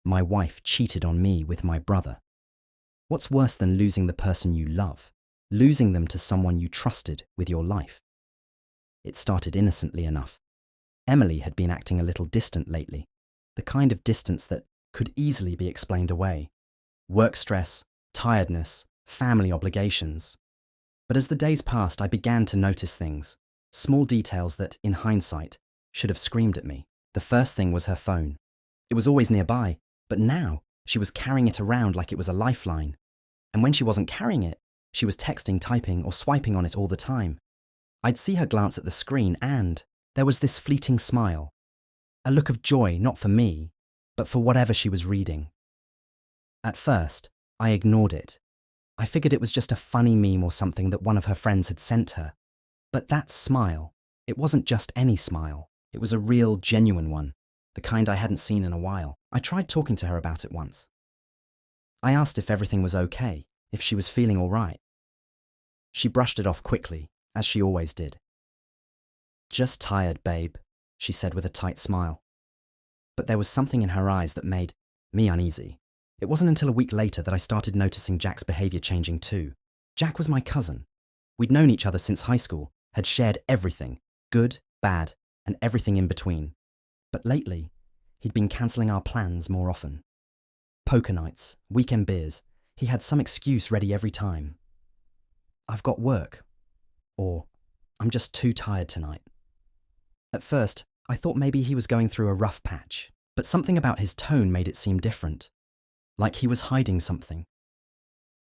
My wife cheated on me with my brother. What's worse than losing the person you love? Losing them to someone you trusted with your life. It started innocently enough. Emily had been acting a little distant lately, the kind of distance that could easily be explained away. Work stress, tiredness, family obligations. But as the days passed, I began to notice things, small details that, in hindsight, should have screamed at me. The first thing was her phone. It was always nearby, but now she was carrying it around like it was a lifeline. And when she wasn't carrying it, she was texting, typing, or swiping on it all the time. I'd see her glance at the screen and there was this fleeting smile. A look of joy, not for me, but for whatever she was reading. At first, I ignored it. I figured it was just a funny meme or something that one of her friends had sent her. But that smile, it wasn't just any smile. It was a real, genuine one, the kind I hadn't seen in a while. I tried talking to her about it once. I asked if everything was okay, if she was feeling all right. She brushed it off quickly, as she always did. "Just tired, babe," she said with a tight smile. But there was something in her eyes that made me uneasy. It wasn't until a week later that I started noticing Jack's behavior changing too. Jack was my cousin. We'd known each other since high school, had shared everything, good, bad, and everything in between. But lately, he'd been cancelling our plans more often. Poker nights, weekend beers, he had some excuse ready every time. "I've got work," or "I'm just too tired tonight." At first, I thought maybe he was going through a rough patch, but something about his tone made it seem different, like he was hiding something.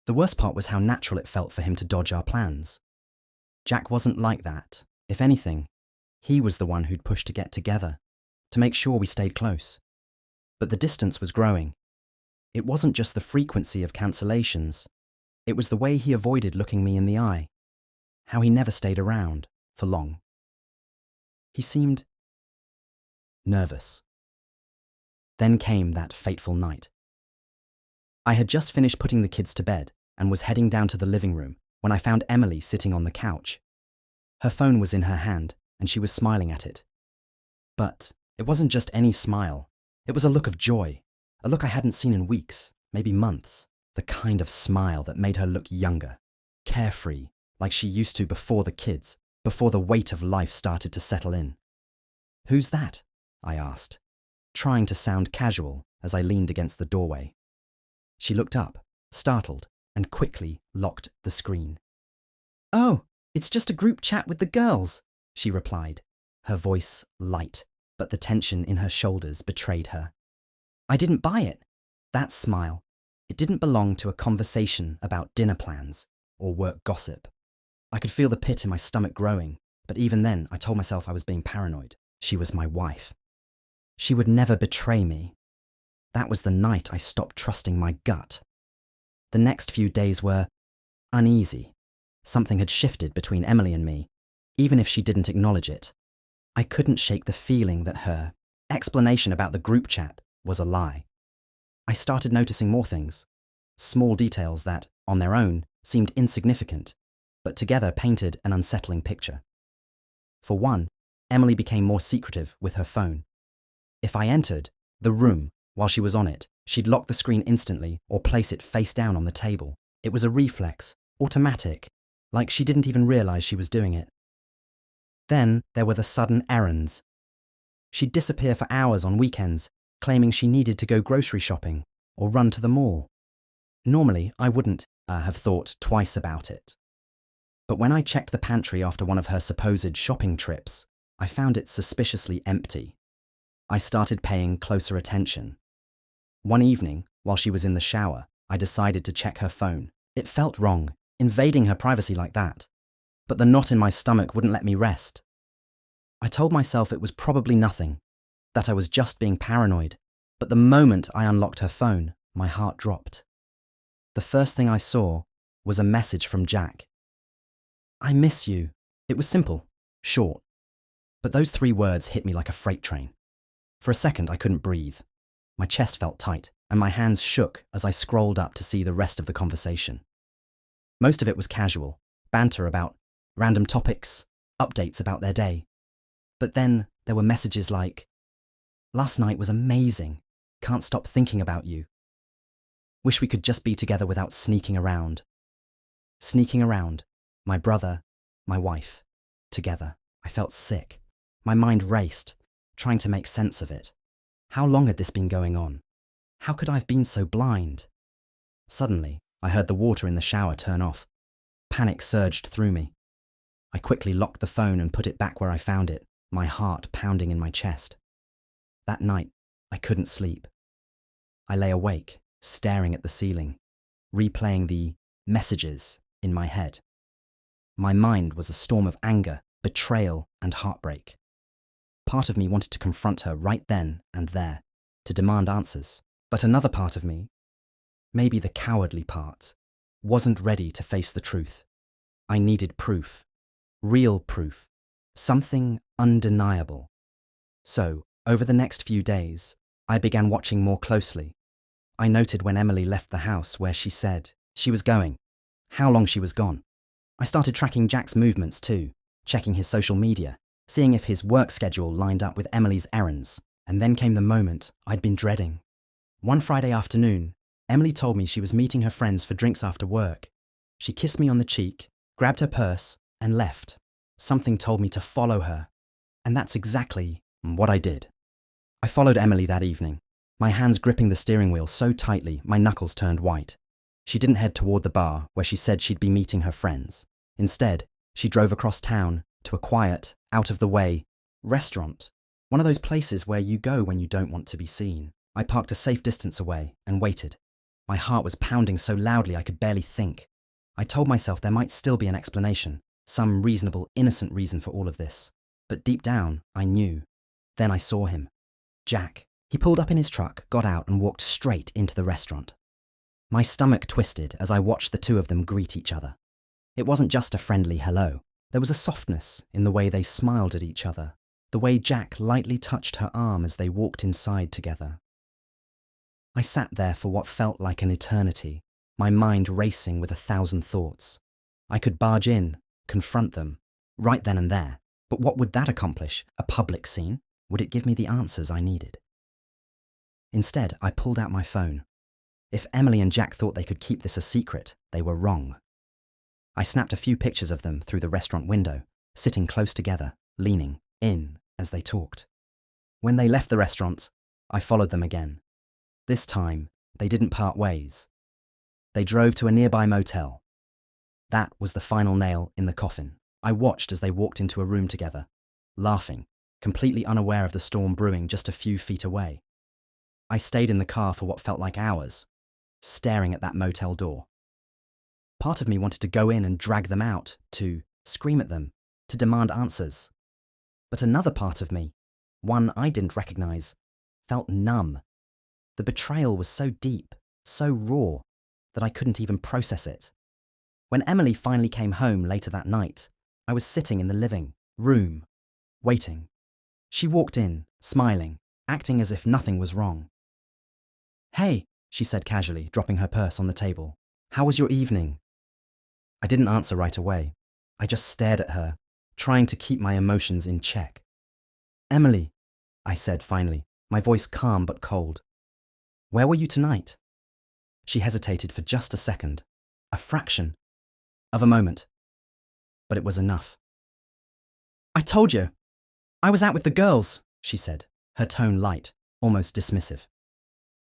The worst part was how natural it felt for him to dodge our plans. Jack wasn't like that. If anything, he was the one who'd push to get together, to make sure we stayed close. But the distance was growing. It wasn't just the frequency of cancellations. It was the way he avoided looking me in the eye, how he never stayed around for long. He seemed nervous. Then came that fateful night. I had just finished putting the kids to bed and was heading down to the living room when I found Emily sitting on the couch. Her phone was in her hand and she was smiling at it. But it wasn't just any smile. It was a look of joy, a look I hadn't seen in weeks, maybe months, the kind of smile that made her look younger, carefree, like she used to before the kids, before the weight of life started to settle in. "Who's that?" I asked, trying to sound casual as I leaned against the doorway. She looked up, startled, and quickly locked the screen. "Oh, it's just a group chat with the girls," she replied, her voice light, but the tension in her shoulders betrayed her. I didn't buy it. That smile, it didn't belong to a conversation about dinner plans or work gossip. I could feel the pit in my stomach growing, but even then I told myself I was being paranoid. She was my wife. She would never betray me. That was the night I stopped trusting my gut. The next few days were uneasy. Something had shifted between Emily and me, even if she didn't acknowledge it. I couldn't shake the feeling that her explanation about the group chat was a lie. I started noticing more things, small details that, on their own, seemed insignificant, but together painted an unsettling picture. For one, Emily became more secretive with her phone. If I entered the room while she was on it, she'd lock the screen instantly or place it face down on the table. It was a reflex, automatic, like she didn't even realize she was doing it. Then there were the sudden errands. She'd disappear for hours on weekends, claiming she needed to go grocery shopping or run to the mall. Normally, I wouldn't have thought twice about it. But when I checked the pantry after one of her supposed shopping trips, I found it suspiciously empty. I started paying closer attention. One evening, while she was in the shower, I decided to check her phone. It felt wrong, invading her privacy like that. But the knot in my stomach wouldn't let me rest. I told myself it was probably nothing, that I was just being paranoid. But the moment I unlocked her phone, my heart dropped. The first thing I saw was a message from Jack. "I miss you." It was simple, short. But those 3 words hit me like a freight train. For a second, I couldn't breathe. My chest felt tight, and my hands shook as I scrolled up to see the rest of the conversation. Most of it was casual, banter about random topics, updates about their day. But then there were messages like, "Last night was amazing. Can't stop thinking about you. Wish we could just be together without sneaking around. Sneaking around. My brother, my wife. Together. I felt sick. My mind raced, trying to make sense of it. How long had this been going on? How could I have been so blind? Suddenly, I heard the water in the shower turn off. Panic surged through me. I quickly locked the phone and put it back where I found it, my heart pounding in my chest. That night, I couldn't sleep. I lay awake, staring at the ceiling, replaying the messages in my head. My mind was a storm of anger, betrayal, and heartbreak. Part of me wanted to confront her right then and there, to demand answers. But another part of me, maybe the cowardly part, wasn't ready to face the truth. I needed proof. Real proof. Something undeniable. So, over the next few days, I began watching more closely. I noted when Emily left the house where she said she was going, how long she was gone. I started tracking Jack's movements too, checking his social media, seeing if his work schedule lined up with Emily's errands. And then came the moment I'd been dreading. One Friday afternoon, Emily told me she was meeting her friends for drinks after work. She kissed me on the cheek, grabbed her purse, and left. Something told me to follow her. And that's exactly what I did. I followed Emily that evening, my hands gripping the steering wheel so tightly my knuckles turned white. She didn't head toward the bar where she said she'd be meeting her friends. Instead, she drove across town to a quiet, out-of-the-way restaurant. One of those places where you go when you don't want to be seen. I parked a safe distance away and waited. My heart was pounding so loudly I could barely think. I told myself there might still be an explanation, some reasonable, innocent reason for all of this. But deep down, I knew. Then I saw him. Jack. He pulled up in his truck, got out and walked straight into the restaurant. My stomach twisted as I watched the two of them greet each other. It wasn't just a friendly hello. There was a softness in the way they smiled at each other, the way Jack lightly touched her arm as they walked inside together. I sat there for what felt like an eternity, my mind racing with 1,000 thoughts. I could barge in, confront them, right then and there. But what would that accomplish? A public scene? Would it give me the answers I needed? Instead, I pulled out my phone. If Emily and Jack thought they could keep this a secret, they were wrong. I snapped a few pictures of them through the restaurant window, sitting close together, leaning in as they talked. When they left the restaurant, I followed them again. This time, they didn't part ways. They drove to a nearby motel. That was the final nail in the coffin. I watched as they walked into a room together, laughing, completely unaware of the storm brewing just a few feet away. I stayed in the car for what felt like hours, staring at that motel door. Part of me wanted to go in and drag them out, to scream at them, to demand answers. But another part of me, one I didn't recognize, felt numb. The betrayal was so deep, so raw, that I couldn't even process it. When Emily finally came home later that night, I was sitting in the living room, waiting. She walked in, smiling, acting as if nothing was wrong. "Hey," she said casually, dropping her purse on the table. "How was your evening?" I didn't answer right away. I just stared at her, trying to keep my emotions in check. "Emily," I said finally, my voice calm but cold. "Where were you tonight?" She hesitated for just a second, a fraction of a moment. But it was enough. "I told you. I was out with the girls," she said, her tone light, almost dismissive.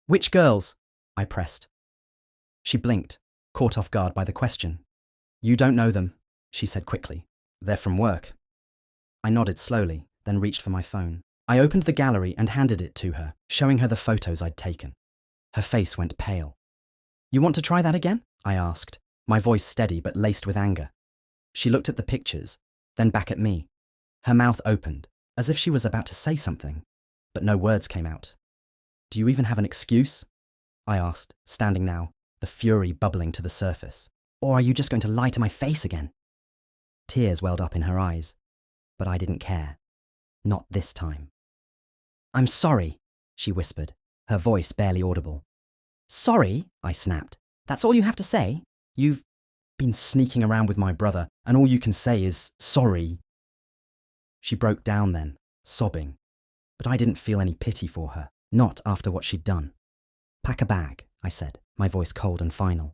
"Which girls?" I pressed. She blinked, caught off guard by the question. "You don't know them," she said quickly. "They're from work." I nodded slowly, then reached for my phone. I opened the gallery and handed it to her, showing her the photos I'd taken. Her face went pale. "You want to try that again?" I asked, my voice steady but laced with anger. She looked at the pictures, then back at me. Her mouth opened, as if she was about to say something, but no words came out. "Do you even have an excuse?" I asked, standing now, the fury bubbling to the surface. "Or are you just going to lie to my face again?" Tears welled up in her eyes, but I didn't care. Not this time. "I'm sorry," she whispered, her voice barely audible. "Sorry?" I snapped. "That's all you have to say? You've been sneaking around with my brother, and all you can say is sorry." She broke down then, sobbing, but I didn't feel any pity for her, Not after what she'd done. Pack a bag, I said, my voice cold and final.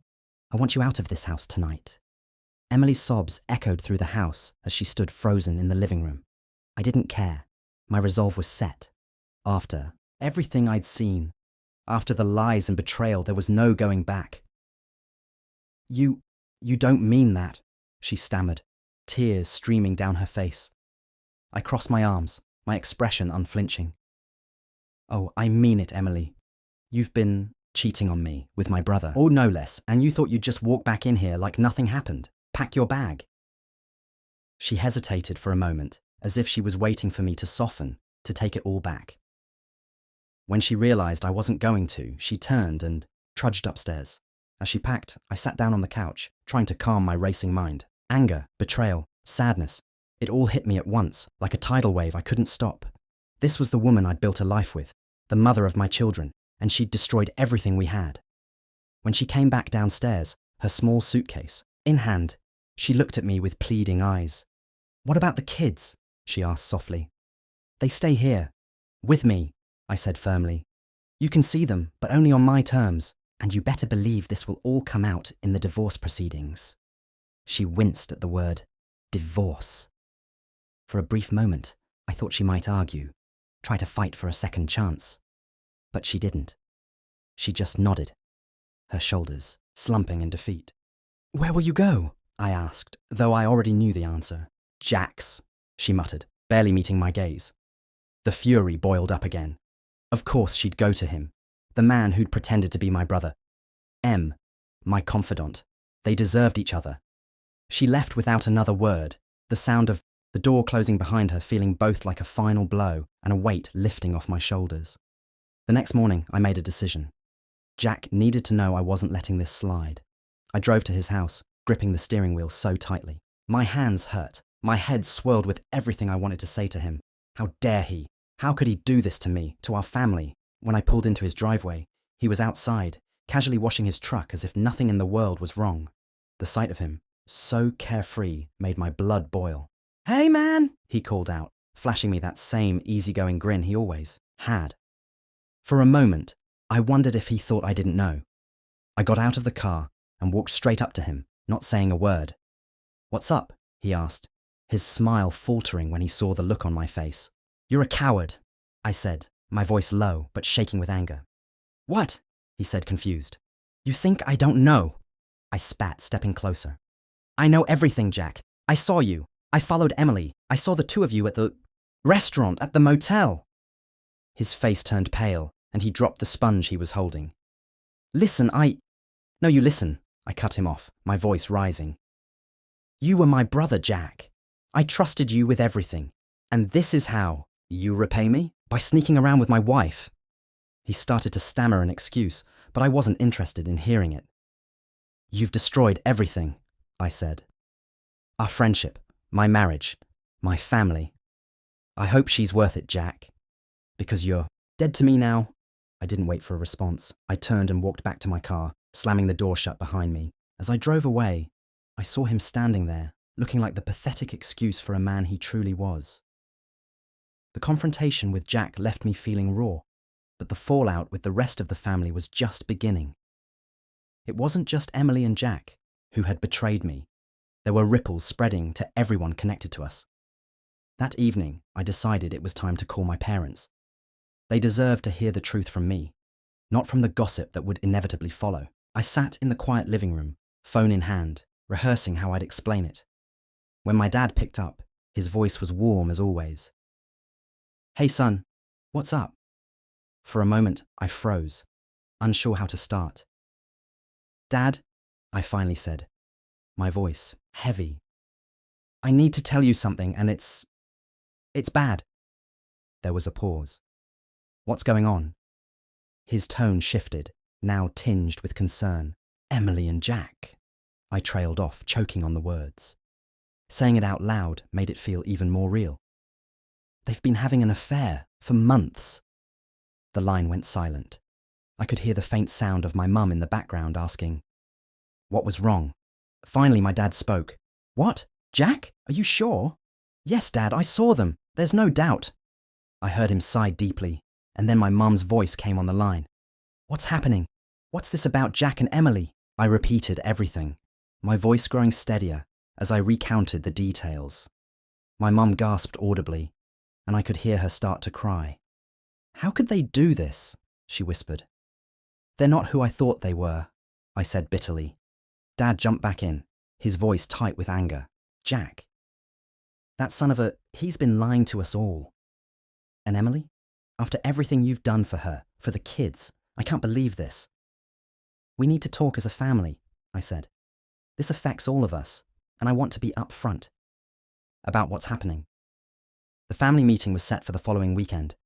I want you out of this house tonight. Emily's sobs echoed through the house as she stood frozen in the living room. I didn't care. My resolve was set. After everything I'd seen, after the lies and betrayal, there was no going back. You don't mean that, she stammered, tears streaming down her face. I crossed my arms, my expression unflinching. Oh, I mean it, Emily. You've been cheating on me with my brother, or no less, and you thought you'd just walk back in here like nothing happened. Pack your bag. She hesitated for a moment, as if she was waiting for me to soften, to take it all back. When she realized I wasn't going to, she turned and trudged upstairs. As she packed, I sat down on the couch, trying to calm my racing mind. Anger, betrayal, sadness. It all hit me at once, like a tidal wave I couldn't stop. This was the woman I'd built a life with, the mother of my children, and she'd destroyed everything we had. When she came back downstairs, her small suitcase in hand, she looked at me with pleading eyes. What about the kids? She asked softly. They stay here. With me, I said firmly. You can see them, but only on my terms, and you better believe this will all come out in the divorce proceedings. She winced at the word divorce. For a brief moment, I thought she might argue, try to fight for a second chance. But she didn't. She just nodded, her shoulders slumping in defeat. Where will you go? I asked, though I already knew the answer. Jack's, she muttered, barely meeting my gaze. The fury boiled up again. Of course she'd go to him, the man who'd pretended to be my brother. My confidant. They deserved each other. She left without another word, the sound of the door closing behind her feeling both like a final blow and a weight lifting off my shoulders. The next morning, I made a decision. Jack needed to know I wasn't letting this slide. I drove to his house, gripping the steering wheel so tightly. My hands hurt. My head swirled with everything I wanted to say to him. How dare he? How could he do this to me, to our family? When I pulled into his driveway, he was outside, casually washing his truck as if nothing in the world was wrong. The sight of him, so carefree, made my blood boil. Hey man, he called out, flashing me that same easygoing grin he always had. For a moment, I wondered if he thought I didn't know. I got out of the car and walked straight up to him, not saying a word. What's up? He asked, his smile faltering when he saw the look on my face. You're a coward, I said, my voice low but shaking with anger. What? He said, confused. You think I don't know? I spat, stepping closer. I know everything, Jack. I saw you. I followed Emily. I saw the two of you at the restaurant, at the motel. His face turned pale, and he dropped the sponge he was holding. Listen, No, you listen, I cut him off, my voice rising. You were my brother, Jack. I trusted you with everything. And this is how you repay me? By sneaking around with my wife. He started to stammer an excuse, but I wasn't interested in hearing it. You've destroyed everything, I said. Our friendship, my marriage, my family. I hope she's worth it, Jack. Because you're dead to me now. I didn't wait for a response. I turned and walked back to my car, slamming the door shut behind me. As I drove away, I saw him standing there, looking like the pathetic excuse for a man he truly was. The confrontation with Jack left me feeling raw, but the fallout with the rest of the family was just beginning. It wasn't just Emily and Jack who had betrayed me. There were ripples spreading to everyone connected to us. That evening, I decided it was time to call my parents. They deserved to hear the truth from me, not from the gossip that would inevitably follow. I sat in the quiet living room, phone in hand, rehearsing how I'd explain it. When my dad picked up, his voice was warm as always. Hey son, what's up? For a moment, I froze, unsure how to start. Dad, I finally said, my voice heavy. I need to tell you something and it's bad. There was a pause. What's going on? His tone shifted, now tinged with concern. Emily and Jack. I trailed off, choking on the words. Saying it out loud made it feel even more real. They've been having an affair for months. The line went silent. I could hear the faint sound of my mum in the background asking, what was wrong? Finally, my dad spoke. What? Jack? Are you sure? Yes, Dad, I saw them. There's no doubt. I heard him sigh deeply, And then my mum's voice came on the line. "What's happening? What's this about Jack and Emily?" I repeated everything, my voice growing steadier as I recounted the details. My mum gasped audibly, and I could hear her start to cry. "How could they do this?" she whispered. "They're not who I thought they were," I said bitterly. Dad jumped back in, his voice tight with anger. "Jack, that son of a, he's been lying to us all. And Emily? After everything you've done for her, for the kids, I can't believe this." "We need to talk as a family," I said. "This affects all of us, and I want to be upfront about what's happening." The family meeting was set for the following weekend.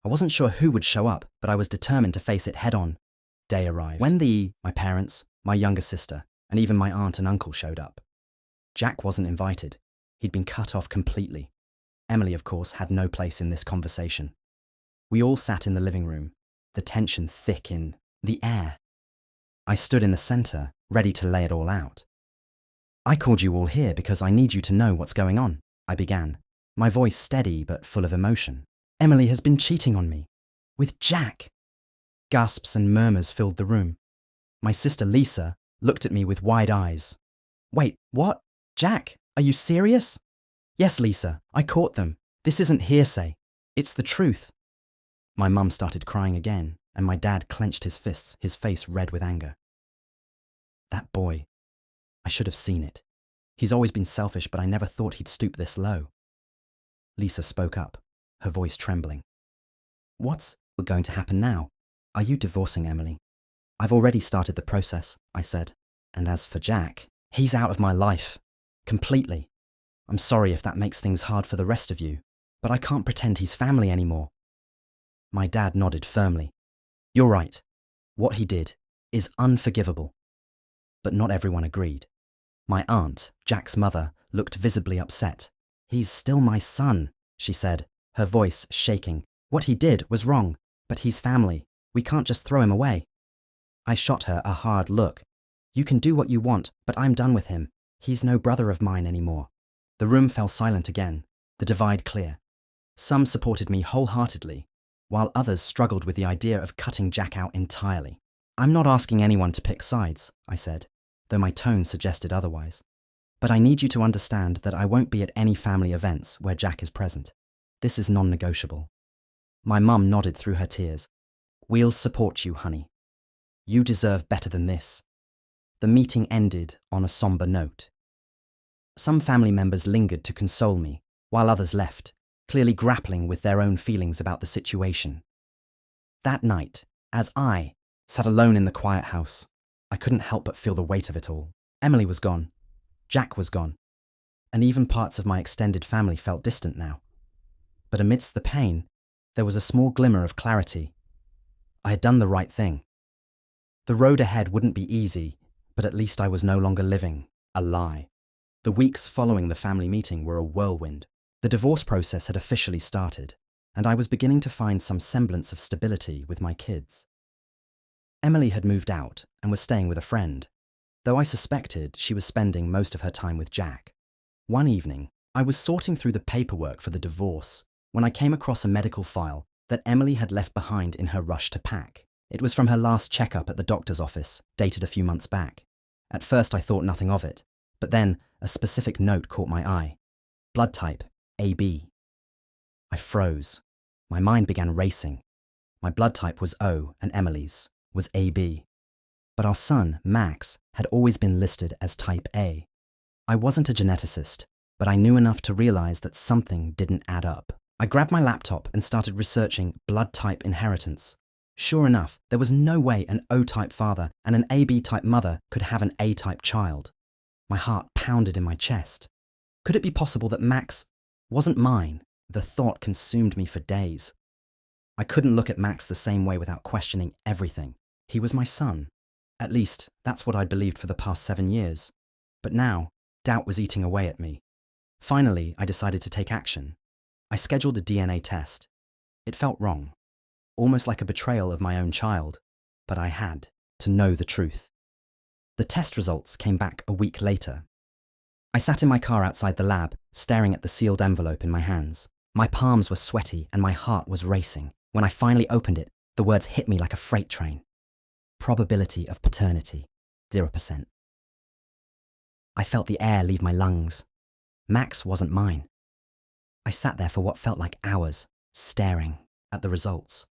I wasn't sure who would show up, but I was determined to face it head-on. Day arrived. When my parents, my younger sister, and even my aunt and uncle showed up. Jack wasn't invited. He'd been cut off completely. Emily, of course, had no place in this conversation. We all sat in the living room, the tension thick in the air. I stood in the center, ready to lay it all out. "I called you all here because I need you to know what's going on," I began, my voice steady but full of emotion. "Emily has been cheating on me. With Jack." Gasps and murmurs filled the room. My sister Lisa looked at me with wide eyes. "Wait, what? Jack, are you serious?" "Yes, Lisa, I caught them. This isn't hearsay. It's the truth." My mum started crying again, and my dad clenched his fists, his face red with anger. "That boy, I should have seen it. He's always been selfish, but I never thought he'd stoop this low." Lisa spoke up, her voice trembling. "What's going to happen now? Are you divorcing Emily?" "I've already started the process," I said. "And as for Jack, he's out of my life. Completely. I'm sorry if that makes things hard for the rest of you, but I can't pretend he's family anymore." My dad nodded firmly. "You're right. What he did is unforgivable." But not everyone agreed. My aunt, Jack's mother, looked visibly upset. "He's still my son," she said, her voice shaking. "What he did was wrong, but he's family. We can't just throw him away." I shot her a hard look. "You can do what you want, but I'm done with him. He's no brother of mine anymore." The room fell silent again, the divide clear. Some supported me wholeheartedly, while others struggled with the idea of cutting Jack out entirely. "I'm not asking anyone to pick sides," I said, though my tone suggested otherwise. "But I need you to understand that I won't be at any family events where Jack is present. This is non-negotiable." My mum nodded through her tears. "We'll support you, honey. You deserve better than this." The meeting ended on a somber note. Some family members lingered to console me, while others left, clearly grappling with their own feelings about the situation. That night, as I sat alone in the quiet house, I couldn't help but feel the weight of it all. Emily was gone. Jack was gone. And even parts of my extended family felt distant now. But amidst the pain, there was a small glimmer of clarity. I had done the right thing. The road ahead wouldn't be easy, but at least I was no longer living a lie. The weeks following the family meeting were a whirlwind. The divorce process had officially started, and I was beginning to find some semblance of stability with my kids. Emily had moved out and was staying with a friend, though I suspected she was spending most of her time with Jack. One evening, I was sorting through the paperwork for the divorce when I came across a medical file that Emily had left behind in her rush to pack. It was from her last checkup at the doctor's office, dated a few months back. At first I thought nothing of it, but then a specific note caught my eye. Blood type, AB. I froze. My mind began racing. My blood type was O and Emily's was AB. But our son, Max, had always been listed as type A. I wasn't a geneticist, but I knew enough to realize that something didn't add up. I grabbed my laptop and started researching blood type inheritance. Sure enough, there was no way an O-type father and an AB-type mother could have an A-type child. My heart pounded in my chest. Could it be possible that Max wasn't mine? The thought consumed me for days. I couldn't look at Max the same way without questioning everything. He was my son. At least, that's what I'd believed for the past 7 years. But now, doubt was eating away at me. Finally, I decided to take action. I scheduled a DNA test. It felt wrong, almost like a betrayal of my own child, but I had to know the truth. The test results came back a week later. I sat in my car outside the lab, staring at the sealed envelope in my hands. My palms were sweaty and my heart was racing. When I finally opened it, the words hit me like a freight train. Probability of paternity, 0%. I felt the air leave my lungs. Max wasn't mine. I sat there for what felt like hours, staring at the results.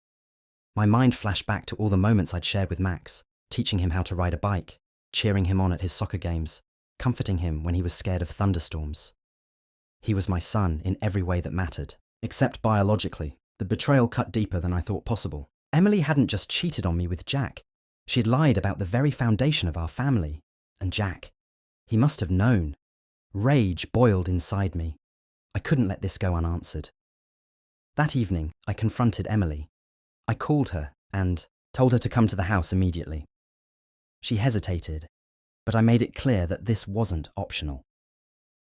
My mind flashed back to all the moments I'd shared with Max, teaching him how to ride a bike, cheering him on at his soccer games, comforting him when he was scared of thunderstorms. He was my son in every way that mattered, except biologically. The betrayal cut deeper than I thought possible. Emily hadn't just cheated on me with Jack. She'd lied about the very foundation of our family. And Jack, he must have known. Rage boiled inside me. I couldn't let this go unanswered. That evening, I confronted Emily. I called her and told her to come to the house immediately. She hesitated, but I made it clear that this wasn't optional.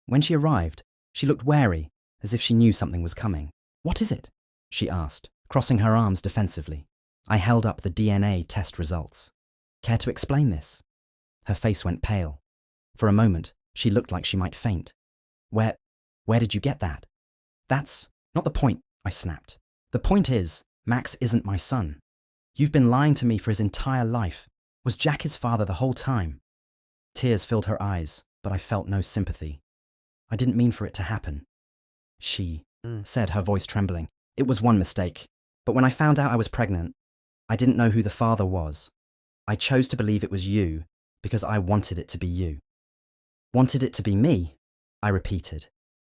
When she arrived, she looked wary, as if she knew something was coming. "What is it?" she asked, crossing her arms defensively. I held up the DNA test results. "Care to explain this?" Her face went pale. For a moment, she looked like she might faint. Where did you get that?" "That's not the point," I snapped. "The point is, Max isn't my son. You've been lying to me for his entire life. Was Jack his father the whole time?" Tears filled her eyes, but I felt no sympathy. "I didn't mean for it to happen." She said, her voice trembling. "It was one mistake. But when I found out I was pregnant, I didn't know who the father was. I chose to believe it was you because I wanted it to be you." "Wanted it to be me?" I repeated,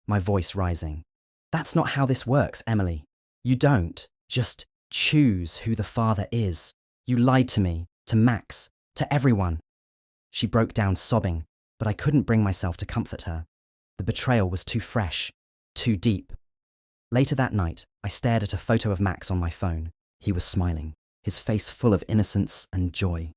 my voice rising. "That's not how this works, Emily. You don't just choose who the father is. You lied to me, to Max, to everyone." She broke down sobbing, but I couldn't bring myself to comfort her. The betrayal was too fresh, too deep. Later that night, I stared at a photo of Max on my phone. He was smiling, his face full of innocence and joy.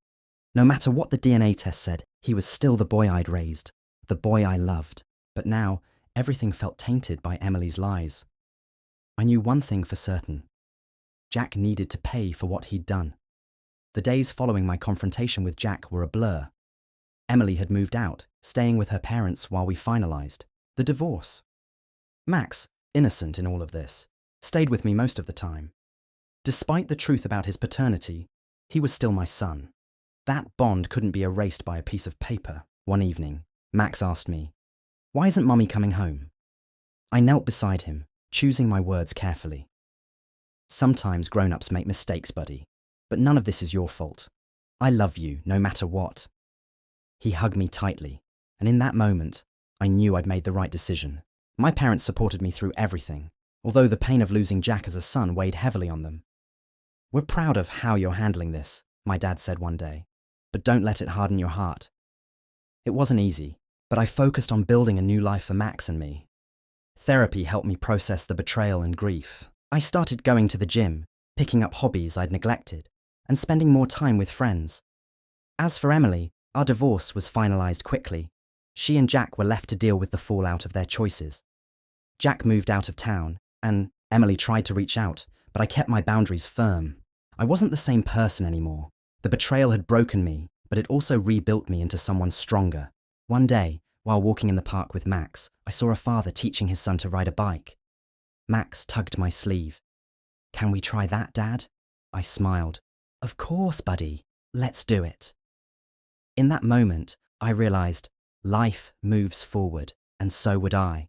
No matter what the DNA test said, he was still the boy I'd raised, the boy I loved. But now, everything felt tainted by Emily's lies. I knew one thing for certain. Jack needed to pay for what he'd done. The days following my confrontation with Jack were a blur. Emily had moved out, staying with her parents while we finalized the divorce. Max, innocent in all of this, stayed with me most of the time. Despite the truth about his paternity, he was still my son. That bond couldn't be erased by a piece of paper. One evening, Max asked me, "Why isn't Mummy coming home?" I knelt beside him, choosing my words carefully. "Sometimes grown-ups make mistakes, buddy, but none of this is your fault. I love you no matter what." He hugged me tightly, and in that moment, I knew I'd made the right decision. My parents supported me through everything, although the pain of losing Jack as a son weighed heavily on them. "We're proud of how you're handling this," my dad said one day, "but don't let it harden your heart." It wasn't easy, but I focused on building a new life for Max and me. Therapy helped me process the betrayal and grief. I started going to the gym, picking up hobbies I'd neglected, and spending more time with friends. As for Emily, our divorce was finalized quickly. She and Jack were left to deal with the fallout of their choices. Jack moved out of town, and Emily tried to reach out, but I kept my boundaries firm. I wasn't the same person anymore. The betrayal had broken me, but it also rebuilt me into someone stronger. One day, while walking in the park with Max, I saw a father teaching his son to ride a bike. Max tugged my sleeve. "Can we try that, Dad?" I smiled. "Of course, buddy. Let's do it." In that moment, I realized life moves forward, and so would I.